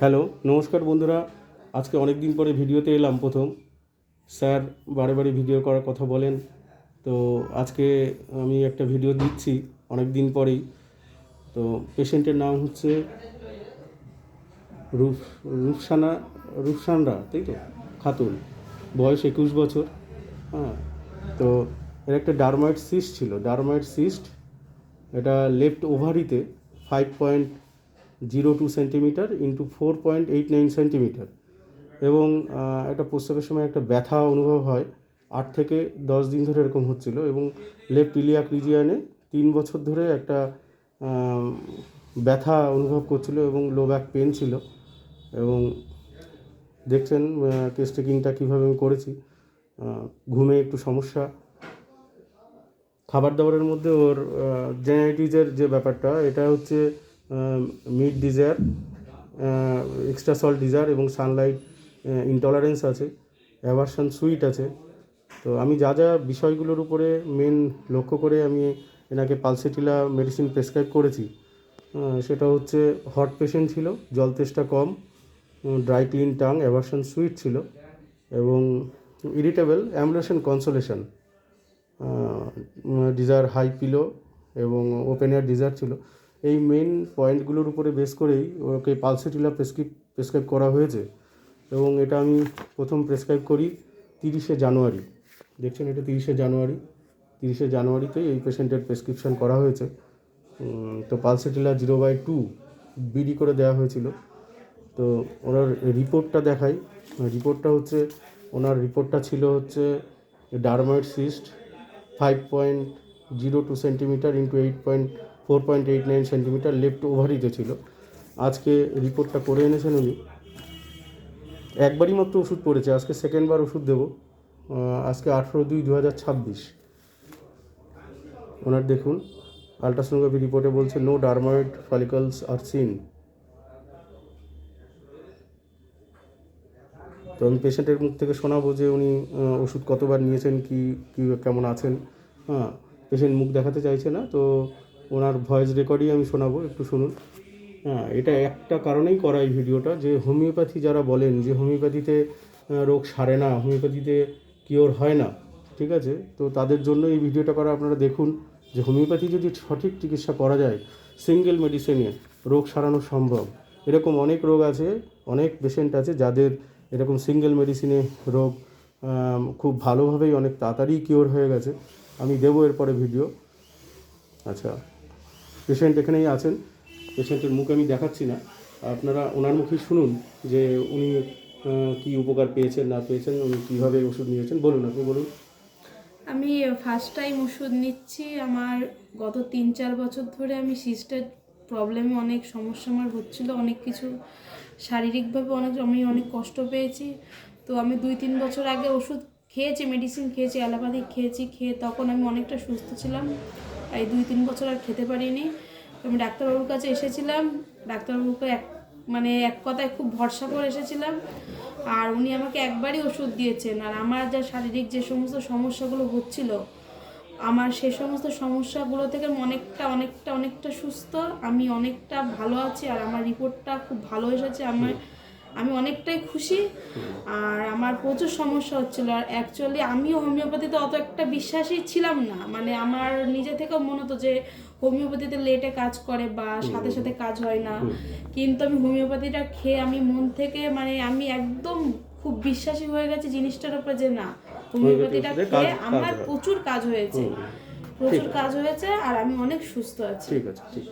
Hello, নমস্কার বন্ধুরা। আজকে অনেক দিন পরে ভিডিওতে এলাম প্রথম। স্যার বারে বারে ভিডিও করার কথা বলেন, তো আজকে আমি একটা ভিডিও দিচ্ছি অনেক দিন পরেই। তো পেশেন্টের নাম হচ্ছে রূপসানা রূপসানরা, তাই তো, খাতুন, বয়স 21 বছর। হ্যাঁ, তো এর একটা ডারমাইড সিস্ট ছিল। ডারমাইড সিস্ট এটা লেফট ওভারিতে 5.02 সেন্টিমিটার ইন্টু 4.89 সেন্টিমিটার, এবং একটা প্রস্রাবের সময় একটা ব্যথা অনুভব হয়। 8 থেকে 10 দিন ধরে এরকম হচ্ছিল, এবং লেফট ইলিয়াক রিজিয়ানে 3 বছর ধরে একটা ব্যথা অনুভব করছিল এবং লো ব্যাক পেন ছিল। এবং দেখছেন কেস টেকিংটা কীভাবে আমি করেছি। ঘুমে একটু সমস্যা, খাবার দাবারের মধ্যে ওর জেনাইটিসের যে ব্যাপারটা, এটা হচ্ছে meat desire, extra salt desire এবং সানলাইট ইনটলারেন্স আছে, অ্যাভারশন সুইট আছে। তো আমি যা যা বিষয়গুলোর উপরে মেন লক্ষ্য করে আমি এনাকে পালসেটিলা মেডিসিন প্রেসক্রাইব করেছি, সেটা হচ্ছে হট পেশেন্ট ছিল, জল তেষ্টা কম, dry clean tongue, aversion sweet ছিল, এবং irritable amelioration consolation, desire high pillow এবং ওপেন এয়ার ডিজায়ার ছিল। এই মেন পয়েন্টগুলোর উপরে বেস করেই ওকে পালসেটিলা প্রেসক্রাইব করা হয়েছে। এবং এটা আমি প্রথম প্রেসক্রাইব করি 30শে জানুয়ারি। দেখছেন, এটা 30শে জানুয়ারিতে এই পেশেন্টের প্রেসক্রিপশন করা হয়েছে। তো পালসেটিলা 0/2 বিডি করে দেওয়া হয়েছিল। তো ওনার রিপোর্টটা দেখাই। রিপোর্টটা ছিল হচ্ছে dermoid cyst 5.02 centimetre into 4.89 centimetre left ওভারিতে ছিল। আজকে রিপোর্টটা করে এনেছেন উনি। একবারই মাত্র ওষুধ পড়েছে, আজকে সেকেন্ডবার ওষুধ দেবো। আজকে 18/2/2026। ওনার দেখুন আলট্রাসোনোগ্রাফি রিপোর্টে বলছে নো ডারমাইড ফলিকলস আর সিন। তো আমি পেশেন্টের মুখ থেকে শোনাবো যে উনি ওষুধ কতবার নিয়েছেন, কি কেমন আছেন। হ্যাঁ, পেশেন্ট মুখ দেখাতে চাইছে না, তো ওনার ভয়েস রেকর্ডই আমি শোনাবো, একটু শুনুন। হ্যাঁ, এটা একটা কারণেই করা এই ভিডিওটা, যে হোমিওপ্যাথি যারা বলেন যে হোমিওপ্যাথিতে রোগ সারে না, হোমিওপ্যাথিতে কিওর হয় না, ঠিক আছে, তো তাদের জন্য এই ভিডিওটা করা। আপনারা দেখুন যে হোমিওপ্যাথি যদি সঠিক চিকিৎসা করা যায়, সিঙ্গেল মেডিসিনে রোগ সারানো সম্ভব। এরকম অনেক রোগ আছে, অনেক পেশেন্ট আছে যাদের এরকম সিঙ্গেল মেডিসিনে রোগ খুব ভালোভাবেই অনেক তাড়াতাড়ি কিওর হয়ে গেছে। আমি দেবো এরপরে ভিডিও। আচ্ছা, পেশেন্ট এখানেই আছেন, পেশেন্টের মুখ আমি দেখাচ্ছি না, আপনারা ওনার মুখেই শুনুন যে উনি কি উপকার পেয়েছেন না পেয়েছেন, উনি কীভাবে ওষুধ নিয়েছেন। বলুন, আপনি বলুন। আমি ফার্স্ট টাইম ওষুধ নিচ্ছি। আমার গত 3-4 বছর ধরে আমি সিস্টের প্রবলেমে অনেক সমস্যা আমার হচ্ছিলো, অনেক কিছু শারীরিকভাবে আমি অনেক কষ্ট পেয়েছি। তো আমি 2-3 বছর আগে ওষুধ খেয়েছি, মেডিসিন খেয়েছি, অ্যালোপ্যাথিক খেয়ে তখন আমি অনেকটা সুস্থ ছিলাম। এই 2-3 বছর আর খেতে পারিনি। আমি ডাক্তারবাবুর কাছে এসেছিলাম, ডাক্তারবাবুকে এক কথায় খুব ভরসা করে এসেছিলাম, আর উনি আমাকে একবারই ওষুধ দিয়েছেন। আর আমার যা শারীরিক যে সমস্ত সমস্যাগুলো হচ্ছিল, আমার সে সমস্ত সমস্যাগুলো থেকে অনেকটা সুস্থ, আমি অনেকটা ভালো আছি। আর আমার রিপোর্টটা খুব ভালো এসেছে, আমি অনেকটাই খুশি। আর আমার প্রচুর সমস্যা হচ্ছিল, আর অ্যাকচুয়ালি আমিও হোমিওপ্যাথিতে অত একটা বিশ্বাসী ছিলাম না। আমার নিজে থেকেও মনে হতো যে হোমিওপ্যাথিতে লেটে কাজ করে বা সাথে সাথে কাজ হয় না, কিন্তু আমি হোমিওপ্যাথিটা খেয়ে আমি মন থেকে আমি একদম খুব বিশ্বাসী হয়ে গেছি জিনিসটার উপরে, যে না, হোমিওপ্যাথিটা খেয়ে আমার প্রচুর কাজ হয়েছে, আর আমি অনেক সুস্থ আছি। ঠিক আছে, ঠিক।